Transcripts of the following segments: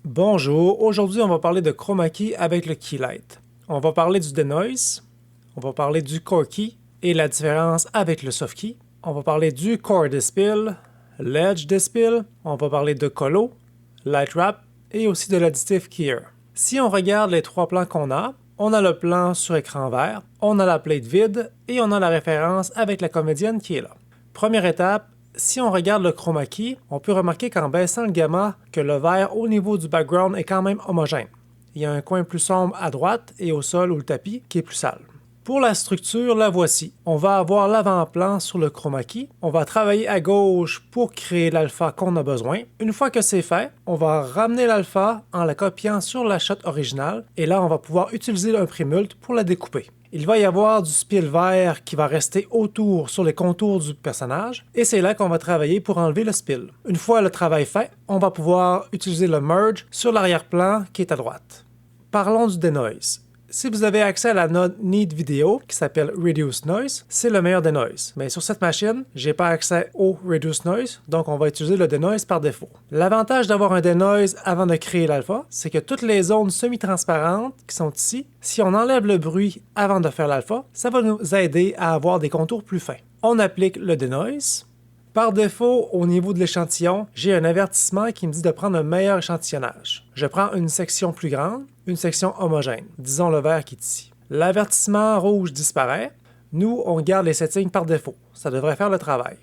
Bonjour, aujourd'hui on va parler de chroma key avec le keylight. On va parler du denoise, on va parler du core key et la différence avec le soft key. On va parler du core dispill, l'edge dispill, on va parler de colo, light wrap et aussi de l'additive keyer. Si on regarde les trois plans qu'on a, on a le plan sur écran vert, on a la plate vide et on a la référence avec la comédienne qui est là. Première étape, si on regarde le chroma key, on peut remarquer qu'en baissant le gamma, que le vert au niveau du background est quand même homogène. Il y a un coin plus sombre à droite et au sol ou le tapis qui est plus sale. Pour la structure, la voici. On va avoir l'avant-plan sur le chroma key. On va travailler à gauche pour créer l'alpha qu'on a besoin. Une fois que c'est fait, on va ramener l'alpha en la copiant sur la shot originale et là, on va pouvoir utiliser un prémult pour la découper. Il va y avoir du spill vert qui va rester autour sur les contours du personnage et c'est là qu'on va travailler pour enlever le spill. Une fois le travail fait, on va pouvoir utiliser le merge sur l'arrière-plan qui est à droite. Parlons du denoise. Si vous avez accès à la note Need vidéo qui s'appelle Reduce Noise, c'est le meilleur denoise. Mais sur cette machine, j'ai pas accès au Reduce Noise, donc on va utiliser le denoise par défaut. L'avantage d'avoir un denoise avant de créer l'alpha, c'est que toutes les zones semi-transparentes qui sont ici, si on enlève le bruit avant de faire l'alpha, ça va nous aider à avoir des contours plus fins. On applique le denoise. Par défaut, au niveau de l'échantillon, j'ai un avertissement qui me dit de prendre un meilleur échantillonnage. Je prends une section plus grande, une section homogène, disons le vert qui est ici. L'avertissement rouge disparaît. Nous, on garde les settings par défaut. Ça devrait faire le travail.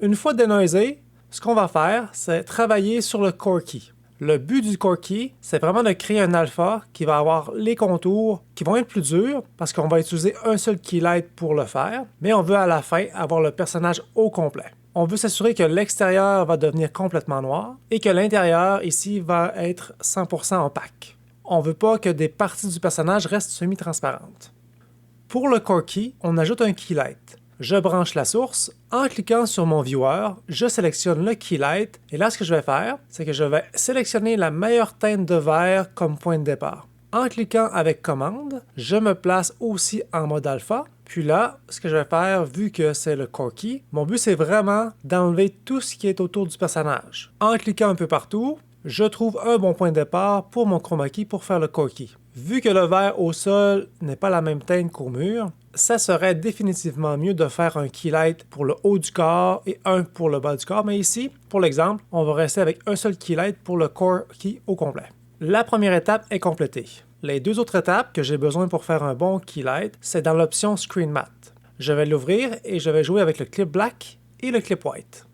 Une fois denoisé, ce qu'on va faire, c'est travailler sur le core key. Le but du core key, c'est vraiment de créer un alpha qui va avoir les contours qui vont être plus durs parce qu'on va utiliser un seul keylight pour le faire, mais on veut à la fin avoir le personnage au complet. On veut s'assurer que l'extérieur va devenir complètement noir et que l'intérieur ici va être 100% opaque. On ne veut pas que des parties du personnage restent semi-transparentes. Pour le core key, on ajoute un keylight. Je branche la source. En cliquant sur mon viewer, je sélectionne le keylight et là ce que je vais faire, c'est que je vais sélectionner la meilleure teinte de vert comme point de départ. En cliquant avec commande, je me place aussi en mode alpha. Puis là, ce que je vais faire, vu que c'est le core key, mon but c'est vraiment d'enlever tout ce qui est autour du personnage. En cliquant un peu partout, je trouve un bon point de départ pour mon chroma key pour faire le core key. Vu que le vert au sol n'est pas la même teinte qu'au mur, ça serait définitivement mieux de faire un keylight pour le haut du corps et un pour le bas du corps. Mais ici, pour l'exemple, on va rester avec un seul keylight pour le core key au complet. La première étape est complétée. Les deux autres étapes que j'ai besoin pour faire un bon keylight, c'est dans l'option Screen Matte. Je vais l'ouvrir et je vais jouer avec le clip black et le clip white.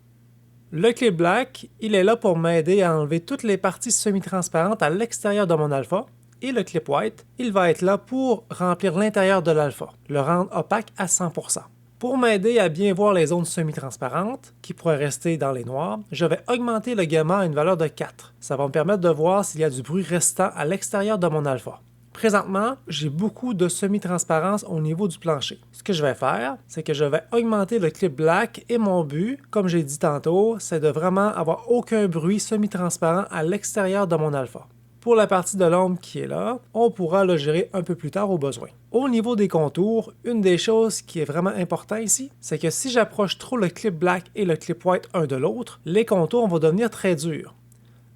Le clip black, il est là pour m'aider à enlever toutes les parties semi-transparentes à l'extérieur de mon alpha. Et le clip white, il va être là pour remplir l'intérieur de l'alpha, le rendre opaque à 100%. Pour m'aider à bien voir les zones semi-transparentes, qui pourraient rester dans les noirs, je vais augmenter le gamma à une valeur de 4. Ça va me permettre de voir s'il y a du bruit restant à l'extérieur de mon alpha. Présentement, j'ai beaucoup de semi-transparence au niveau du plancher. Ce que je vais faire, c'est que je vais augmenter le clip black et mon but, comme j'ai dit tantôt, c'est de vraiment avoir aucun bruit semi-transparent à l'extérieur de mon alpha. Pour la partie de l'ombre qui est là, on pourra le gérer un peu plus tard au besoin. Au niveau des contours, une des choses qui est vraiment importante ici, c'est que si j'approche trop le clip black et le clip white un de l'autre, les contours vont devenir très durs.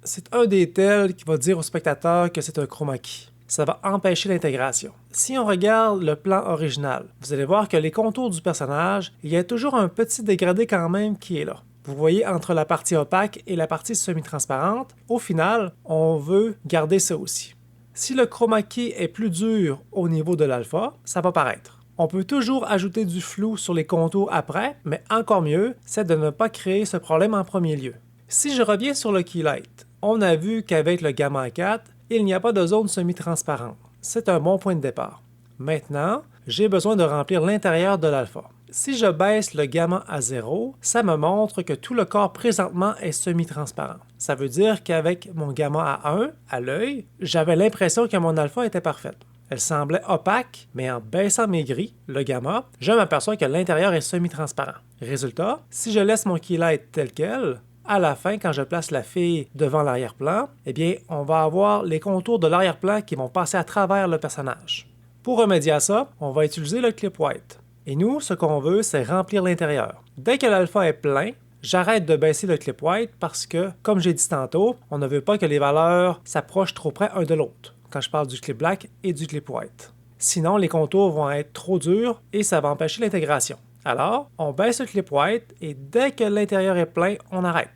C'est un des tels qui va dire au spectateur que c'est un chroma key. Ça va empêcher l'intégration. Si on regarde le plan original, vous allez voir que les contours du personnage, il y a toujours un petit dégradé quand même qui est là. Vous voyez entre la partie opaque et la partie semi-transparente, au final, on veut garder ça aussi. Si le chroma key est plus dur au niveau de l'alpha, ça va paraître. On peut toujours ajouter du flou sur les contours après, mais encore mieux, c'est de ne pas créer ce problème en premier lieu. Si je reviens sur le keylight, on a vu qu'avec le gamma 4, il n'y a pas de zone semi-transparente. C'est un bon point de départ. Maintenant, j'ai besoin de remplir l'intérieur de l'alpha. Si je baisse le gamma à 0, ça me montre que tout le corps présentement est semi-transparent. Ça veut dire qu'avec mon gamma à 1, à l'œil, j'avais l'impression que mon alpha était parfaite. Elle semblait opaque, mais en baissant mes gris, le gamma, je m'aperçois que l'intérieur est semi-transparent. Résultat, si je laisse mon keylight tel quel, à la fin, quand je place la fille devant l'arrière-plan, eh bien, on va avoir les contours de l'arrière-plan qui vont passer à travers le personnage. Pour remédier à ça, on va utiliser le clip white. Et nous, ce qu'on veut, c'est remplir l'intérieur. Dès que l'alpha est plein, j'arrête de baisser le clip white parce que, comme j'ai dit tantôt, on ne veut pas que les valeurs s'approchent trop près un de l'autre quand je parle du clip black et du clip white. Sinon, les contours vont être trop durs et ça va empêcher l'intégration. Alors, on baisse le clip white et dès que l'intérieur est plein, on arrête.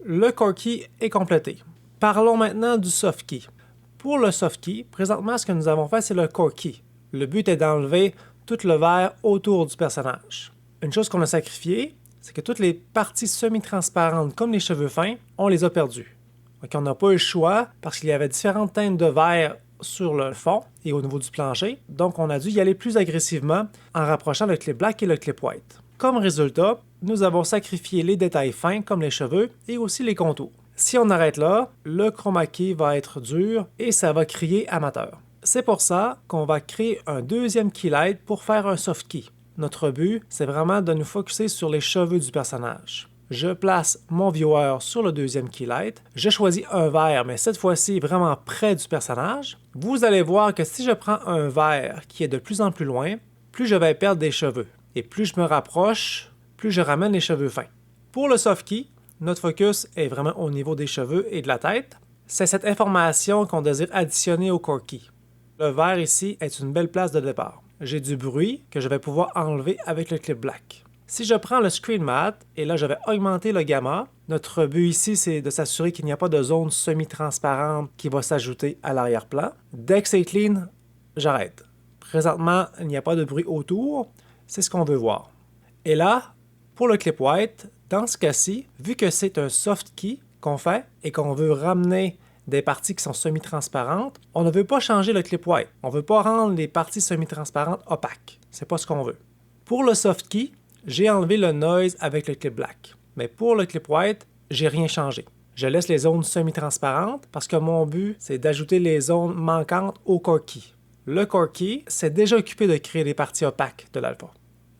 Le core key est complété. Parlons maintenant du soft key. Pour le soft key, présentement, ce que nous avons fait, c'est le core key. Le but est d'enlever tout le vert autour du personnage. Une chose qu'on a sacrifiée, c'est que toutes les parties semi-transparentes, comme les cheveux fins, on les a perdues. Donc, on n'a pas eu le choix parce qu'il y avait différentes teintes de vert sur le fond et au niveau du plancher. Donc, on a dû y aller plus agressivement en rapprochant le clip black et le clip white. Comme résultat, nous avons sacrifié les détails fins comme les cheveux et aussi les contours. Si on arrête là, le chroma key va être dur et ça va crier amateur. C'est pour ça qu'on va créer un deuxième key light pour faire un soft key. Notre but, c'est vraiment de nous focusser sur les cheveux du personnage. Je place mon viewer sur le deuxième key light. Je choisis un vert, mais cette fois-ci vraiment près du personnage. Vous allez voir que si je prends un vert qui est de plus en plus loin, plus je vais perdre des cheveux. Et plus je me rapproche, plus je ramène les cheveux fins. Pour le soft key, notre focus est vraiment au niveau des cheveux et de la tête. C'est cette information qu'on désire additionner au core key. Le vert ici est une belle place de départ. J'ai du bruit que je vais pouvoir enlever avec le clip black. Si je prends le screen matte, et là je vais augmenter le gamma, notre but ici c'est de s'assurer qu'il n'y a pas de zone semi-transparente qui va s'ajouter à l'arrière-plan. Dès que c'est clean, j'arrête. Présentement, il n'y a pas de bruit autour, c'est ce qu'on veut voir. Et là, pour le clip white, dans ce cas-ci, vu que c'est un soft key qu'on fait et qu'on veut ramener des parties qui sont semi-transparentes, on ne veut pas changer le clip white. On ne veut pas rendre les parties semi-transparentes opaques. C'est pas ce qu'on veut. Pour le soft key, j'ai enlevé le noise avec le clip black. Mais pour le clip white, j'ai rien changé. Je laisse les zones semi-transparentes parce que mon but, c'est d'ajouter les zones manquantes au core key. Le core key s'est déjà occupé de créer les parties opaques de l'alpha.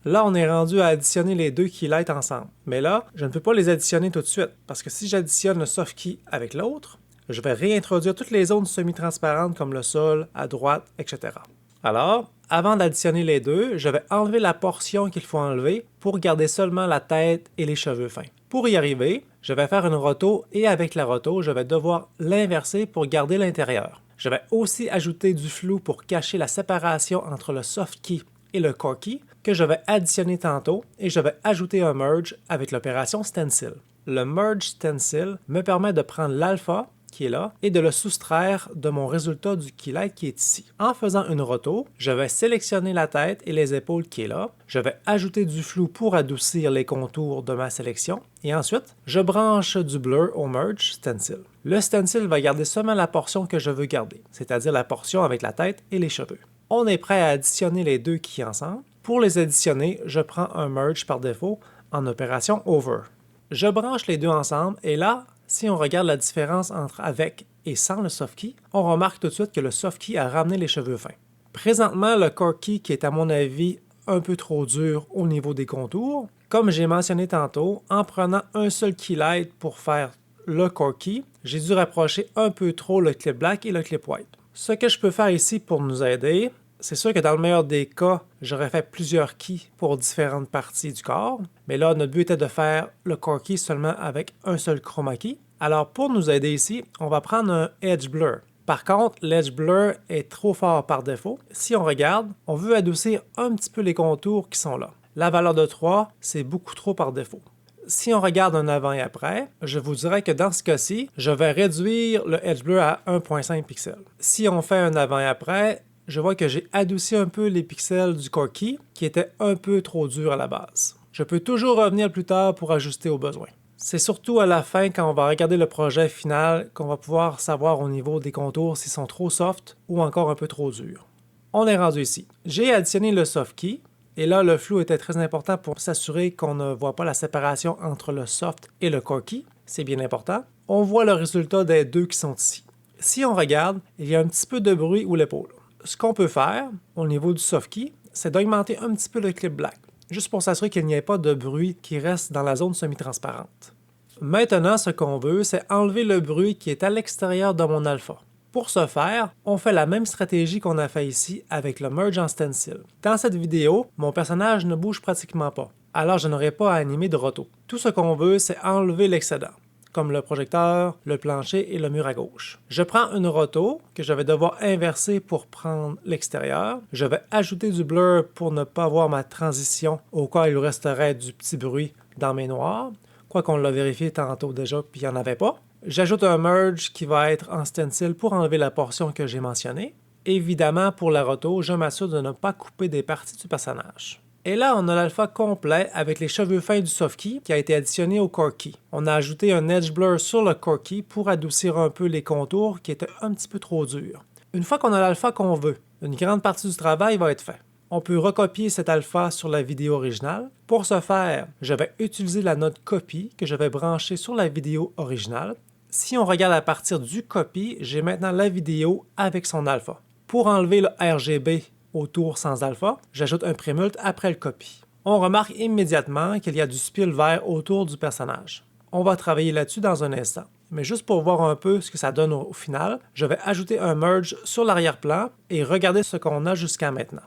Là, on est rendu à additionner les deux key lights ensemble. Mais là, je ne peux pas les additionner tout de suite parce que si j'additionne le soft key avec l'autre, je vais réintroduire toutes les zones semi-transparentes comme le sol, à droite, etc. Alors, avant d'additionner les deux, je vais enlever la portion qu'il faut enlever pour garder seulement la tête et les cheveux fins. Pour y arriver, je vais faire une roto et avec la roto, je vais devoir l'inverser pour garder l'intérieur. Je vais aussi ajouter du flou pour cacher la séparation entre le soft key et le core key que je vais additionner tantôt et je vais ajouter un merge avec l'opération stencil. Le merge stencil me permet de prendre l'alpha qui est là et de le soustraire de mon résultat du key light qui est ici. En faisant une roto, je vais sélectionner la tête et les épaules qui est là. Je vais ajouter du flou pour adoucir les contours de ma sélection et ensuite, je branche du blur au merge stencil. Le stencil va garder seulement la portion que je veux garder, c'est-à-dire la portion avec la tête et les cheveux. On est prêt à additionner les deux keys ensemble. Pour les additionner, je prends un merge par défaut en opération over. Je branche les deux ensemble et là, si on regarde la différence entre avec et sans le soft key, on remarque tout de suite que le soft key a ramené les cheveux fins. Présentement, le core key qui est à mon avis un peu trop dur au niveau des contours, comme j'ai mentionné tantôt, en prenant un seul key light pour faire le core key, j'ai dû rapprocher un peu trop le clip black et le clip white. Ce que je peux faire ici pour nous aider, c'est sûr que dans le meilleur des cas, j'aurais fait plusieurs keys pour différentes parties du corps, mais là, notre but était de faire le core key seulement avec un seul chroma key. Alors, pour nous aider ici, on va prendre un Edge Blur. Par contre, l'Edge Blur est trop fort par défaut. Si on regarde, on veut adoucir un petit peu les contours qui sont là. La valeur de 3, c'est beaucoup trop par défaut. Si on regarde un avant et après, je vous dirais que dans ce cas-ci, je vais réduire le Edge Blur à 1.5 pixels. Si on fait un avant et après, je vois que j'ai adouci un peu les pixels du core key qui étaient un peu trop durs à la base. Je peux toujours revenir plus tard pour ajuster au besoin. C'est surtout à la fin, quand on va regarder le projet final, qu'on va pouvoir savoir au niveau des contours s'ils sont trop soft ou encore un peu trop durs. On est rendu ici. J'ai additionné le soft key, et là le flou était très important pour s'assurer qu'on ne voit pas la séparation entre le soft et le core key. C'est bien important. On voit le résultat des deux qui sont ici. Si on regarde, il y a un petit peu de bruit ou l'épaule. Ce qu'on peut faire au niveau du soft key, c'est d'augmenter un petit peu le clip black, juste pour s'assurer qu'il n'y ait pas de bruit qui reste dans la zone semi-transparente. Maintenant, ce qu'on veut, c'est enlever le bruit qui est à l'extérieur de mon alpha. Pour ce faire, on fait la même stratégie qu'on a fait ici avec le merge en stencil. Dans cette vidéo, mon personnage ne bouge pratiquement pas. alors je n'aurai pas à animer de roto. Tout ce qu'on veut, c'est enlever l'excédent, comme le projecteur, le plancher et le mur à gauche. Je prends une roto que je vais devoir inverser pour prendre l'extérieur. Je vais ajouter du blur pour ne pas voir ma transition au cas où il resterait du petit bruit dans mes noirs. Quoi qu'on l'a vérifié tantôt déjà, puis il n'y en avait pas. J'ajoute un merge qui va être en stencil pour enlever la portion que j'ai mentionnée. Évidemment, pour la roto, je m'assure de ne pas couper des parties du personnage. Et là, on a l'alpha complet avec les cheveux fins du Sofkey qui a été additionné au Corkey. On a ajouté un edge blur sur le Corkey pour adoucir un peu les contours qui étaient un petit peu trop durs. Une fois qu'on a l'alpha qu'on veut, une grande partie du travail va être faite. On peut recopier cet alpha sur la vidéo originale. Pour ce faire, je vais utiliser la note copy que je vais brancher sur la vidéo originale. Si on regarde à partir du copy, j'ai maintenant la vidéo avec son alpha. Pour enlever le RGB autour sans alpha, j'ajoute un prémult après le copy. On remarque immédiatement qu'il y a du spill vert autour du personnage. On va travailler là-dessus dans un instant. Mais juste pour voir un peu ce que ça donne au final, je vais ajouter un merge sur l'arrière-plan et regarder ce qu'on a jusqu'à maintenant.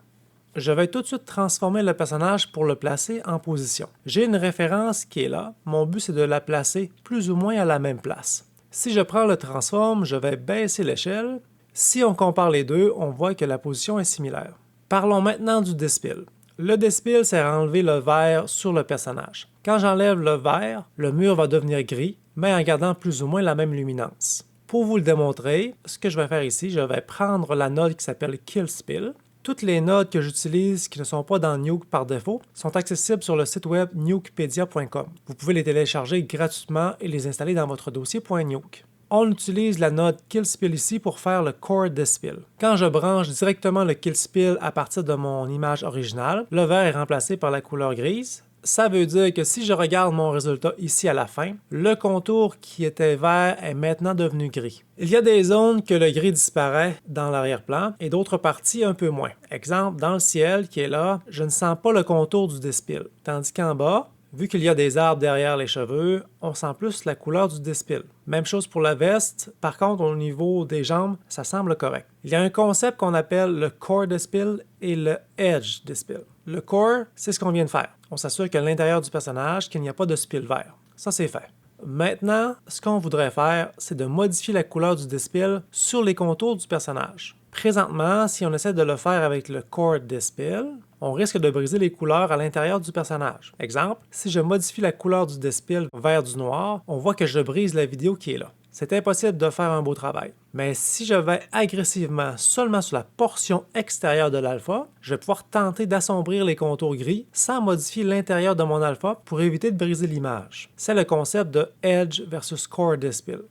Je vais tout de suite transformer le personnage pour le placer en position. J'ai une référence qui est là. Mon but, c'est de la placer plus ou moins à la même place. Si je prends le transform, je vais baisser l'échelle. Si on compare les deux, on voit que la position est similaire. Parlons maintenant du dispill. Le dispill sert à enlever le vert sur le personnage. Quand j'enlève le vert, le mur va devenir gris, mais en gardant plus ou moins la même luminance. Pour vous le démontrer, ce que je vais faire ici, je vais prendre la node qui s'appelle Kill Spill. Toutes les nodes que j'utilise qui ne sont pas dans Nuke par défaut sont accessibles sur le site web nukepedia.com. Vous pouvez les télécharger gratuitement et les installer dans votre dossier .nuke. On utilise la node KillSpill ici pour faire le Core Dispill. Quand je branche directement le KillSpill à partir de mon image originale, le vert est remplacé par la couleur grise. Ça veut dire que si je regarde mon résultat ici à la fin, le contour qui était vert est maintenant devenu gris. Il y a des zones que le gris disparaît dans l'arrière-plan et d'autres parties un peu moins. Exemple, dans le ciel qui est là, je ne sens pas le contour du dispill. Tandis qu'en bas, vu qu'il y a des arbres derrière les cheveux, on sent plus la couleur du dispill. Même chose pour la veste, par contre au niveau des jambes, ça semble correct. Il y a un concept qu'on appelle le Core Dispill et le Edge Dispill. Le Core, c'est ce qu'on vient de faire. On s'assure qu'à l'intérieur du personnage, qu'il n'y a pas de spill vert. Ça, c'est fait. Maintenant, ce qu'on voudrait faire, c'est de modifier la couleur du dispill sur les contours du personnage. Présentement, si on essaie de le faire avec le Core Dispill, on risque de briser les couleurs à l'intérieur du personnage. Exemple, si je modifie la couleur du dispill vers du noir, on voit que je brise la vidéo qui est là. C'est impossible de faire un beau travail. Mais si je vais agressivement seulement sur la portion extérieure de l'alpha, je vais pouvoir tenter d'assombrir les contours gris sans modifier l'intérieur de mon alpha pour éviter de briser l'image. C'est le concept de Edge versus Core Dispill.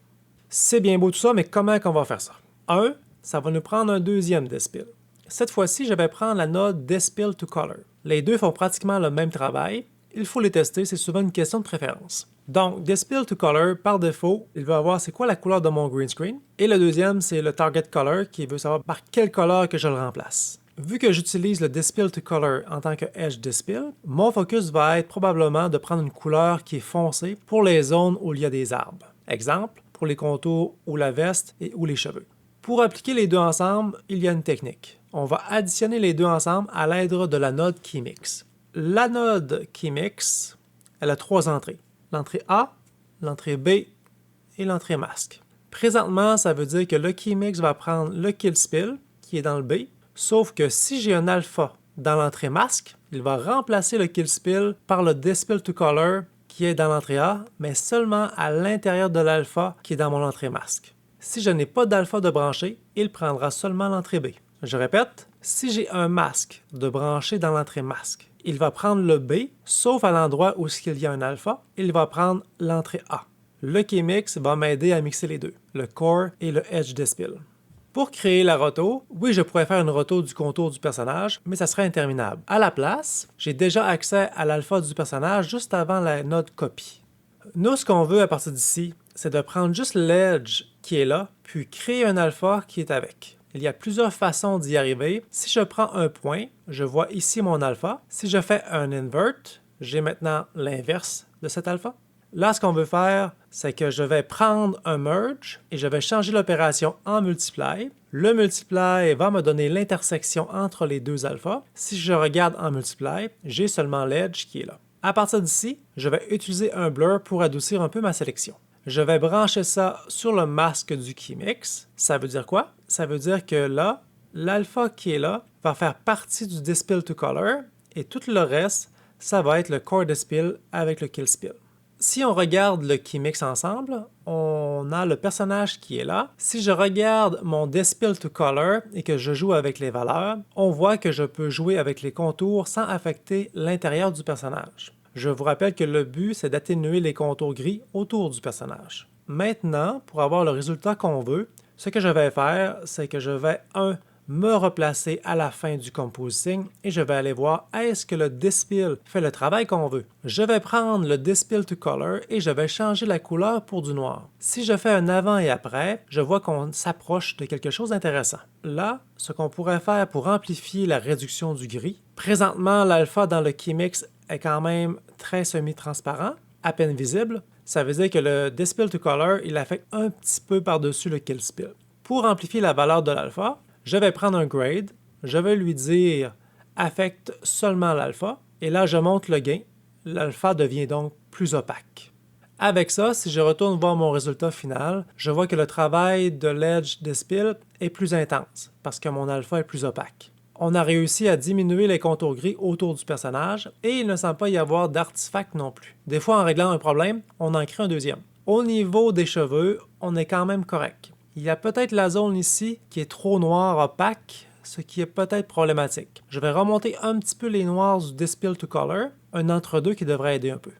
C'est bien beau tout ça, mais comment on va faire ça? Ça va nous prendre un deuxième dispill. Cette fois-ci, je vais prendre la node Dispill to Color. Les deux font pratiquement le même travail. Il faut les tester, c'est souvent une question de préférence. Donc, Dispill to Color, par défaut, il va avoir c'est quoi la couleur de mon green screen. Et le deuxième, c'est le Target Color qui veut savoir par quelle couleur que je le remplace. Vu que j'utilise le Dispill to Color en tant que Edge Dispill, mon focus va être probablement de prendre une couleur qui est foncée pour les zones où il y a des arbres. Exemple, pour les contours ou la veste et ou les cheveux. Pour appliquer les deux ensemble, il y a une technique. On va additionner les deux ensemble à l'aide de la node KeyMix. La node KeyMix, elle a trois entrées. L'entrée A, l'entrée B et l'entrée masque. Présentement, ça veut dire que le KeyMix va prendre le KillSpill, qui est dans le B, sauf que si j'ai un alpha dans l'entrée masque, il va remplacer le KillSpill par le Dispill to Color, qui est dans l'entrée A, mais seulement à l'intérieur de l'alpha qui est dans mon entrée masque. Si je n'ai pas d'alpha de branché, il prendra seulement l'entrée B. Je répète, si j'ai un masque de branché dans l'entrée masque, il va prendre le B, sauf à l'endroit où il y a un alpha, il va prendre l'entrée A. Le KeyMix va m'aider à mixer les deux, le Core et le Edge Dispill. Pour créer la roto, oui, je pourrais faire une roto du contour du personnage, mais ça serait interminable. À la place, j'ai déjà accès à l'alpha du personnage juste avant la node copy. Nous, ce qu'on veut à partir d'ici, c'est de prendre juste l'edge qui est là, puis créer un alpha qui est avec. Il y a plusieurs façons d'y arriver. Si je prends un point, je vois ici mon alpha. Si je fais un invert, j'ai maintenant l'inverse de cet alpha. Là, ce qu'on veut faire, c'est que je vais prendre un merge et je vais changer l'opération en multiply. Le multiply va me donner l'intersection entre les deux alphas. Si je regarde en multiply, j'ai seulement l'edge qui est là. À partir d'ici, je vais utiliser un blur pour adoucir un peu ma sélection. Je vais brancher ça sur le masque du KeyMix. Ça veut dire quoi? Ça veut dire que là, l'alpha qui est là va faire partie du Dispill to Color et tout le reste, ça va être le Core Dispill avec le Kill Spill. Si on regarde le KeyMix ensemble, on a le personnage qui est là. Si je regarde mon Dispill to Color et que je joue avec les valeurs, on voit que je peux jouer avec les contours sans affecter l'intérieur du personnage. Je vous rappelle que le but, c'est d'atténuer les contours gris autour du personnage. Maintenant, pour avoir le résultat qu'on veut, ce que je vais faire, c'est que je vais, me replacer à la fin du composing et je vais aller voir est-ce que le Dispill fait le travail qu'on veut. Je vais prendre le Dispill to Color et je vais changer la couleur pour du noir. Si je fais un avant et après, je vois qu'on s'approche de quelque chose d'intéressant. Là, ce qu'on pourrait faire pour amplifier la réduction du gris, présentement l'alpha dans le KeyMix est quand même très semi-transparent, à peine visible. Ça veut dire que le Dispill to Color, il affecte un petit peu par-dessus le Kill Spill. Pour amplifier la valeur de l'alpha, je vais prendre un grade, je vais lui dire affecte seulement l'alpha, et là je monte le gain. L'alpha devient donc plus opaque. Avec ça, si je retourne voir mon résultat final, je vois que le travail de l'Edge Dispill est plus intense, parce que mon alpha est plus opaque. On a réussi à diminuer les contours gris autour du personnage, et il ne semble pas y avoir d'artefact non plus. Des fois, en réglant un problème, on en crée un deuxième. Au niveau des cheveux, on est quand même correct. Il y a peut-être la zone ici qui est trop noire, opaque, ce qui est peut-être problématique. Je vais remonter un petit peu les noirs du Dispill to Color, un entre-deux qui devrait aider un peu.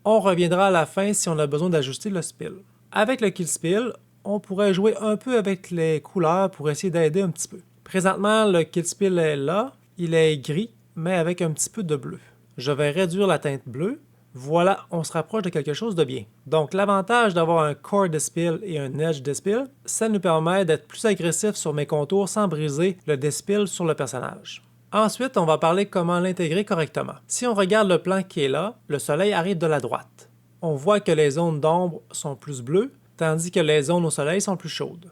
On reviendra à la fin si on a besoin d'ajuster le spill. Avec le Kill Spill, on pourrait jouer un peu avec les couleurs pour essayer d'aider un petit peu. Présentement, le Kill Spill est là, il est gris, mais avec un petit peu de bleu. Je vais réduire la teinte bleue. Voilà, on se rapproche de quelque chose de bien. Donc l'avantage d'avoir un Core Dispill et un Edge Dispill, ça nous permet d'être plus agressif sur mes contours sans briser le Dispill sur le personnage. Ensuite, on va parler comment l'intégrer correctement. Si on regarde le plan qui est là, le soleil arrive de la droite. On voit que les zones d'ombre sont plus bleues, tandis que les zones au soleil sont plus chaudes.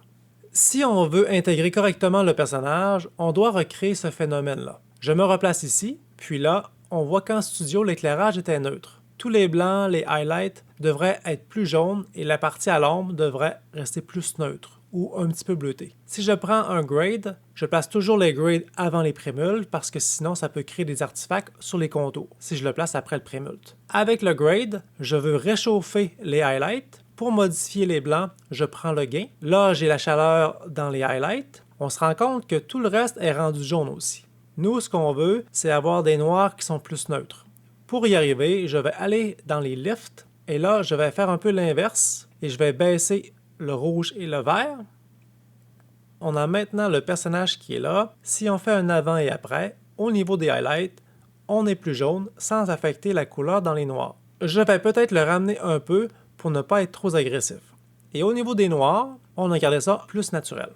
Si on veut intégrer correctement le personnage, on doit recréer ce phénomène-là. Je me replace ici, puis là, on voit qu'en studio, l'éclairage était neutre. Tous les blancs, les highlights devraient être plus jaunes et la partie à l'ombre devrait rester plus neutre ou un petit peu bleutée. Si je prends un grade, je place toujours les grades avant les prémultes parce que sinon ça peut créer des artefacts sur les contours si je le place après le prémulte. Avec le grade, je veux réchauffer les highlights. Pour modifier les blancs, je prends le gain. Là, j'ai la chaleur dans les highlights. On se rend compte que tout le reste est rendu jaune aussi. Nous, ce qu'on veut, c'est avoir des noirs qui sont plus neutres. Pour y arriver, je vais aller dans les lifts et là, je vais faire un peu l'inverse et je vais baisser le rouge et le vert. On a maintenant le personnage qui est là. Si on fait un avant et après, au niveau des highlights, on est plus jaune sans affecter la couleur dans les noirs. Je vais peut-être le ramener un peu pour ne pas être trop agressif. Et au niveau des noirs, on a gardé ça plus naturel.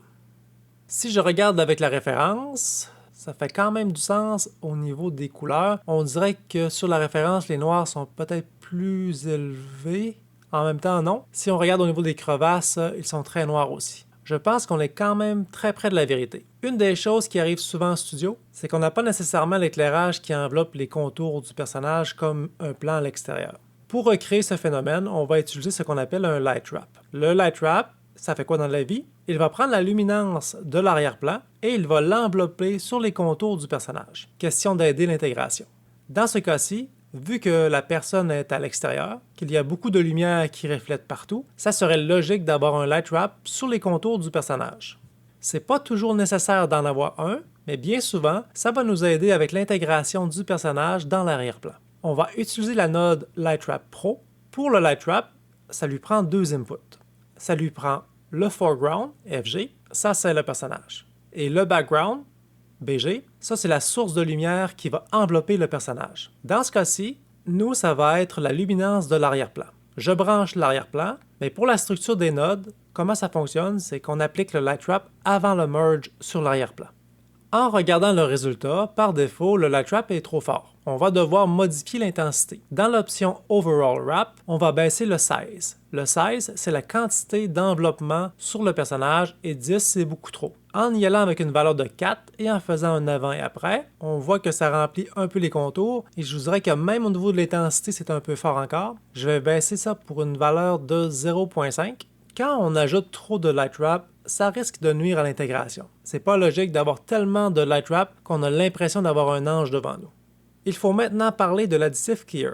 Si je regarde avec la référence, ça fait quand même du sens au niveau des couleurs. On dirait que sur la référence, les noirs sont peut-être plus élevés. En même temps, non. Si on regarde au niveau des crevasses, ils sont très noirs aussi. Je pense qu'on est quand même très près de la vérité. Une des choses qui arrive souvent en studio, c'est qu'on n'a pas nécessairement l'éclairage qui enveloppe les contours du personnage comme un plan à l'extérieur. Pour recréer ce phénomène, on va utiliser ce qu'on appelle un light wrap. Le light wrap, ça fait quoi dans la vie? Il va prendre la luminance de l'arrière-plan et il va l'envelopper sur les contours du personnage. Question d'aider l'intégration. Dans ce cas-ci, vu que la personne est à l'extérieur, qu'il y a beaucoup de lumière qui reflète partout, ça serait logique d'avoir un light wrap sur les contours du personnage. C'est pas toujours nécessaire d'en avoir un, mais bien souvent, ça va nous aider avec l'intégration du personnage dans l'arrière-plan. On va utiliser la node Light Wrap Pro. Pour le Light Wrap, ça lui prend deux inputs. Ça lui prend le foreground, FG, ça c'est le personnage. Et le background, BG, ça c'est la source de lumière qui va envelopper le personnage. Dans ce cas-ci, nous, ça va être la luminance de l'arrière-plan. Je branche l'arrière-plan, mais pour la structure des nodes, comment ça fonctionne, c'est qu'on applique le Light Wrap avant le merge sur l'arrière-plan. En regardant le résultat, par défaut, le Light Wrap est trop fort. On va devoir modifier l'intensité. Dans l'option Overall Wrap, on va baisser le size. Le size, c'est la quantité d'enveloppement sur le personnage et 10, c'est beaucoup trop. En y allant avec une valeur de 4 et en faisant un avant et après, on voit que ça remplit un peu les contours et je vous dirais que même au niveau de l'intensité, c'est un peu fort encore. Je vais baisser ça pour une valeur de 0.5. Quand on ajoute trop de light wrap, ça risque de nuire à l'intégration. C'est pas logique d'avoir tellement de light wrap qu'on a l'impression d'avoir un ange devant nous. Il faut maintenant parler de l'additif Keyer.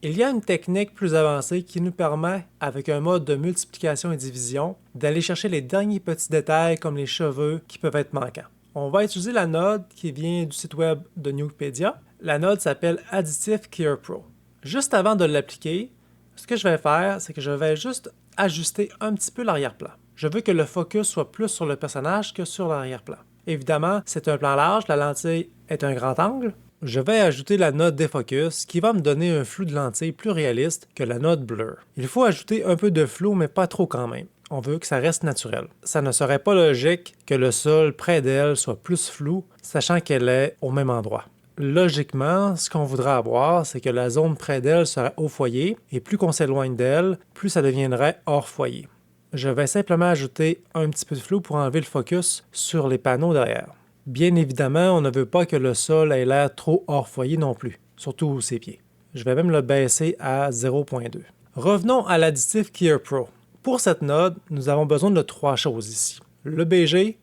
Il y a une technique plus avancée qui nous permet, avec un mode de multiplication et division, d'aller chercher les derniers petits détails comme les cheveux qui peuvent être manquants. On va utiliser la node qui vient du site web de Nupedia. La node s'appelle Additive Keyer Pro. Juste avant de l'appliquer, ce que je vais faire, c'est que je vais juste ajuster un petit peu l'arrière-plan. Je veux que le focus soit plus sur le personnage que sur l'arrière-plan. Évidemment, c'est un plan large, la lentille est un grand angle. Je vais ajouter la node Defocus qui va me donner un flou de lentille plus réaliste que la node Blur. Il faut ajouter un peu de flou, mais pas trop quand même. On veut que ça reste naturel. Ça ne serait pas logique que le sol près d'elle soit plus flou, sachant qu'elle est au même endroit. Logiquement, ce qu'on voudrait avoir, c'est que la zone près d'elle serait au foyer, et plus qu'on s'éloigne d'elle, plus ça deviendrait hors foyer. Je vais simplement ajouter un petit peu de flou pour enlever le focus sur les panneaux derrière. Bien évidemment, on ne veut pas que le sol ait l'air trop hors foyer non plus, surtout ses pieds. Je vais même le baisser à 0.2. Revenons à l'additif Keyer Pro. Pour cette node, nous avons besoin de 3 choses ici. Le BG,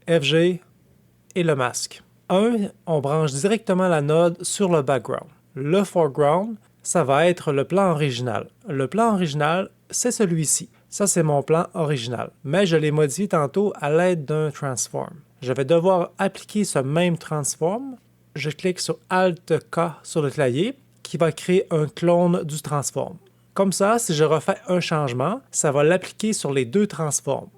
FG et le masque. On branche directement la node sur le background. Le foreground, ça va être le plan original. Le plan original, c'est celui-ci. Ça, c'est mon plan original, mais je l'ai modifié tantôt à l'aide d'un transform. Je vais devoir appliquer ce même transform. Je clique sur Alt-K sur le clavier qui va créer un clone du transform. Comme ça, si je refais un changement, ça va l'appliquer sur les 2 transforms.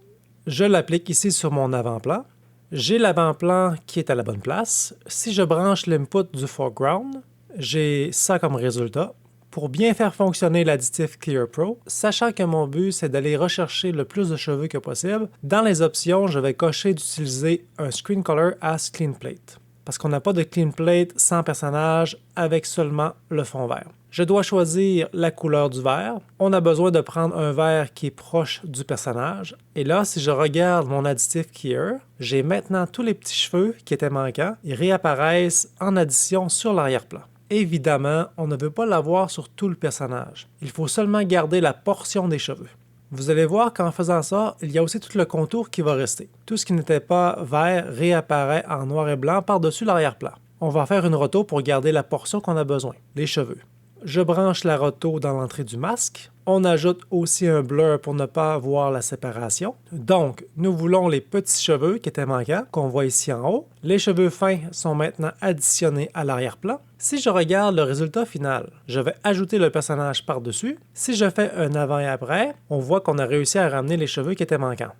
Je l'applique ici sur mon avant-plan. J'ai l'avant-plan qui est à la bonne place. Si je branche l'input du foreground, j'ai ça comme résultat. Pour bien faire fonctionner l'additif Keyer Pro, sachant que mon but c'est d'aller rechercher le plus de cheveux que possible, dans les options, je vais cocher d'utiliser un Screen Color as Clean Plate. Parce qu'on n'a pas de Clean Plate sans personnage avec seulement le fond vert. Je dois choisir la couleur du vert. On a besoin de prendre un vert qui est proche du personnage. Et là, si je regarde mon additif Keyer, j'ai maintenant tous les petits cheveux qui étaient manquants. Ils réapparaissent en addition sur l'arrière-plan. Évidemment, on ne veut pas l'avoir sur tout le personnage. Il faut seulement garder la portion des cheveux. Vous allez voir qu'en faisant ça, il y a aussi tout le contour qui va rester. Tout ce qui n'était pas vert réapparaît en noir et blanc par-dessus l'arrière-plan. On va faire une roto pour garder la portion qu'on a besoin, les cheveux. Je branche la roto dans l'entrée du masque. On ajoute aussi un blur pour ne pas voir la séparation. Donc, nous voulons les petits cheveux qui étaient manquants, qu'on voit ici en haut. Les cheveux fins sont maintenant additionnés à l'arrière-plan. Si je regarde le résultat final, je vais ajouter le personnage par-dessus. Si je fais un avant et après, on voit qu'on a réussi à ramener les cheveux qui étaient manquants.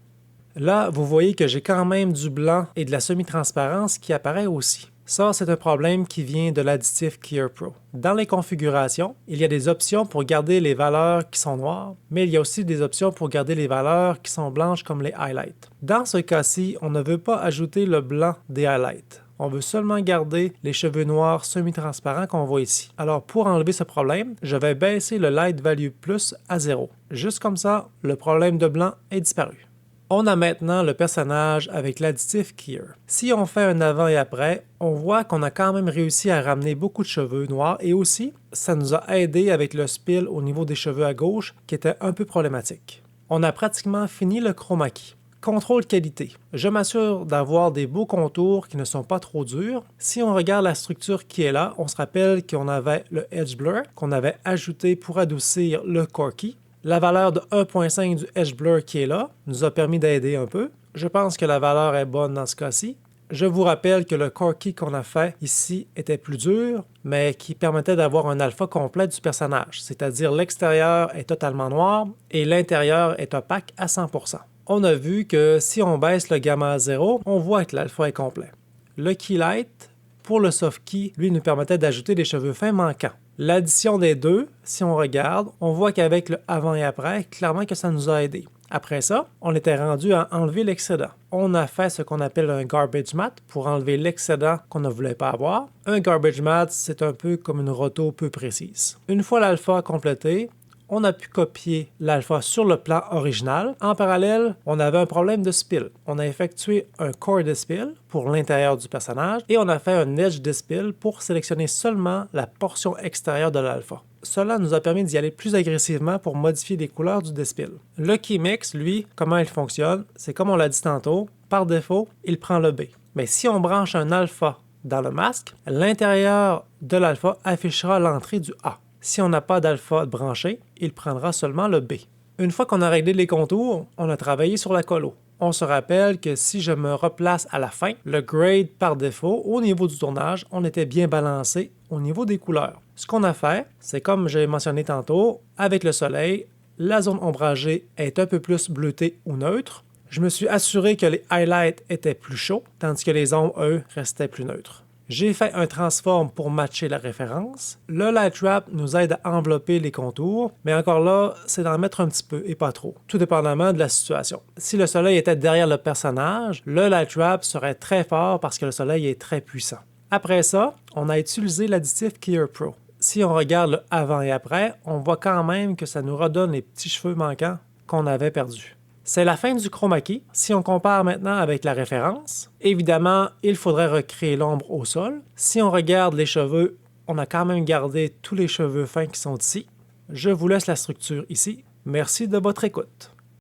Là, vous voyez que j'ai quand même du blanc et de la semi-transparence qui apparaît aussi. Ça, c'est un problème qui vient de l'additif Keyer Pro. Dans les configurations, il y a des options pour garder les valeurs qui sont noires, mais il y a aussi des options pour garder les valeurs qui sont blanches comme les highlights. Dans ce cas-ci, on ne veut pas ajouter le blanc des highlights. On veut seulement garder les cheveux noirs semi-transparents qu'on voit ici. Alors pour enlever ce problème, je vais baisser le Light Value Plus à 0. Juste comme ça, le problème de blanc est disparu. On a maintenant le personnage avec l'additif Keyer. Si on fait un avant et après, on voit qu'on a quand même réussi à ramener beaucoup de cheveux noirs et aussi, ça nous a aidé avec le spill au niveau des cheveux à gauche qui était un peu problématique. On a pratiquement fini le chroma key. Contrôle qualité. Je m'assure d'avoir des beaux contours qui ne sont pas trop durs. Si on regarde la structure qui est là, on se rappelle qu'on avait le Edge Blur qu'on avait ajouté pour adoucir le Corky. La valeur de 1.5 du Edge Blur qui est là nous a permis d'aider un peu. Je pense que la valeur est bonne dans ce cas-ci. Je vous rappelle que le Corky qu'on a fait ici était plus dur, mais qui permettait d'avoir un alpha complet du personnage, c'est-à-dire l'extérieur est totalement noir et l'intérieur est opaque à 100%. On a vu que si on baisse le gamma à 0, on voit que l'alpha est complet. Le Keylight, pour le soft key, lui nous permettait d'ajouter des cheveux fins manquants. L'addition des deux, si on regarde, on voit qu'avec le avant et après, clairement que ça nous a aidé. Après ça, on était rendu à enlever l'excédent. On a fait ce qu'on appelle un garbage mat pour enlever l'excédent qu'on ne voulait pas avoir. Un garbage mat, c'est un peu comme une roto peu précise. Une fois l'alpha complété, on a pu copier l'alpha sur le plan original. En parallèle, on avait un problème de spill. On a effectué un core dispill pour l'intérieur du personnage et on a fait un edge dispill pour sélectionner seulement la portion extérieure de l'alpha. Cela nous a permis d'y aller plus agressivement pour modifier les couleurs du dispill. Le keymix, lui, comment il fonctionne, c'est comme on l'a dit tantôt, par défaut, il prend le B. Mais si on branche un alpha dans le masque, l'intérieur de l'alpha affichera l'entrée du A. Si on n'a pas d'alpha branché, il prendra seulement le B. Une fois qu'on a réglé les contours, on a travaillé sur la colo. On se rappelle que si je me replace à la fin, le grade par défaut, au niveau du tournage, on était bien balancé au niveau des couleurs. Ce qu'on a fait, c'est comme j'ai mentionné tantôt, avec le soleil, la zone ombragée est un peu plus bleutée ou neutre. Je me suis assuré que les highlights étaient plus chauds, tandis que les ombres, eux, restaient plus neutres. J'ai fait un transform pour matcher la référence. Le light wrap nous aide à envelopper les contours, mais encore là, c'est d'en mettre un petit peu et pas trop, tout dépendamment de la situation. Si le soleil était derrière le personnage, le light wrap serait très fort parce que le soleil est très puissant. Après ça, on a utilisé l'additif Keyer Pro. Si on regarde le avant et après, on voit quand même que ça nous redonne les petits cheveux manquants qu'on avait perdus. C'est la fin du chroma key. Si on compare maintenant avec la référence, évidemment, il faudrait recréer l'ombre au sol. Si on regarde les cheveux, on a quand même gardé tous les cheveux fins qui sont ici. Je vous laisse la structure ici. Merci de votre écoute.